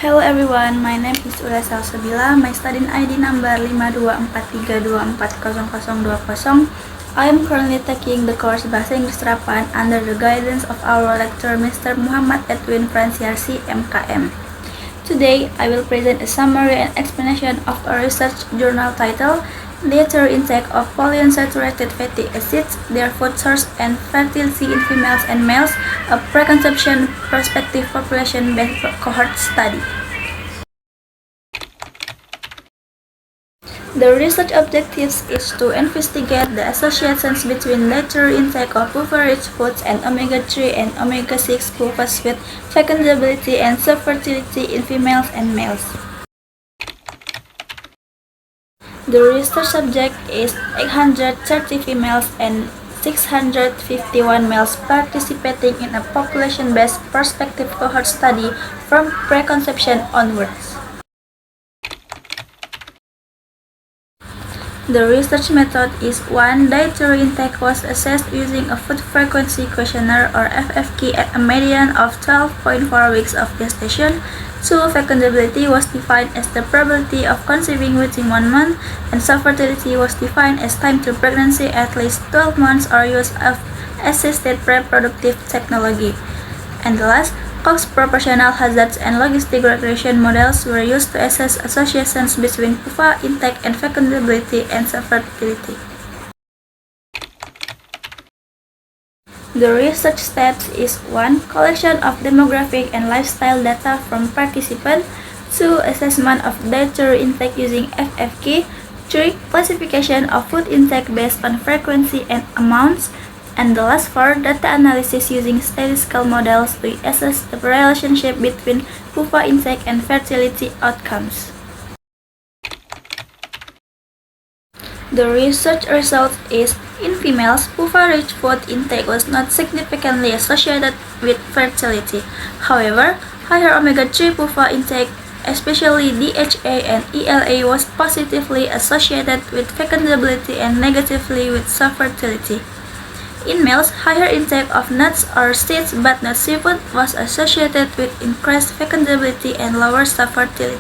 Hello everyone, my name is Ula Salsabila. My student ID number 5243240020. I am currently taking the course Bahasa Inggris Terapan under the guidance of our lecturer Mr. Muhammad Edwin Fransiasi, MKM. Today, I will present a summary and explanation of a research journal titled Dietary Intake of Polyunsaturated Fatty Acids, Their Food Source and Fertility in Females and Males, a Preconception Prospective Population-Based Cohort Study. The research objectives is to investigate the associations between dietary intake of PUFA-rich foods and omega-3 and omega-6 PUFA-sweet fecundability and subfertility in females and males. The research subject is 830 females and 651 males participating in a population-based prospective cohort study from preconception onwards. The research method is 1. Dietary intake was assessed using a food frequency questionnaire or FFQ at a median of 12.4 weeks of gestation. 2. Fecundability was defined as the probability of conceiving within 1 month, and subfertility was defined as time to pregnancy at least 12 months or use of assisted reproductive technology. And the last, Cox proportional hazards and logistic regression models were used to assess associations between PUFA intake and fecundability and subfertility. The research steps is 1. Collection of demographic and lifestyle data from participants. 2. Assessment of dietary intake using FFQ. 3. Classification of food intake based on frequency and amounts. And the last 4, data analysis using statistical models to assess the relationship between PUFA intake and fertility outcomes. The research result is, in females, PUFA-rich food intake was not significantly associated with fertility. However, higher omega-3 PUFA intake, especially DHA and ELA, was positively associated with fecundability and negatively with subfertility. In males, higher intake of nuts or seeds but not seafood was associated with increased fecundability and lower subfertility.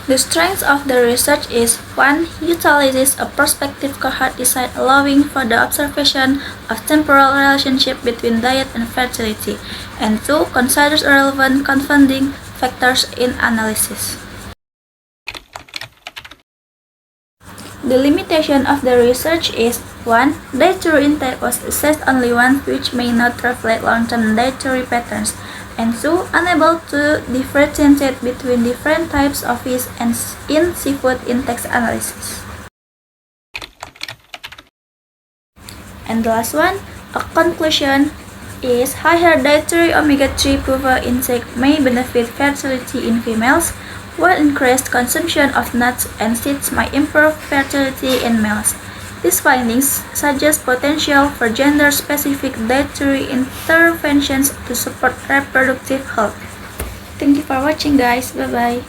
The strength of the research is 1. Utilizes a prospective cohort design allowing for the observation of temporal relationship between diet and fertility, and 2. Considers relevant confounding factors in analysis. The limitation of the research is 1. Dietary intake was assessed only once, which may not reflect long-term dietary patterns, and 2. Unable to differentiate between different types of fish and in seafood intake analysis. And the last one, a conclusion is higher dietary omega-3 PUFA intake may benefit fertility in females, while increased consumption of nuts and seeds might improve fertility in males. These findings suggest potential for gender-specific dietary interventions to support reproductive health. Thank you for watching, guys. Bye-bye.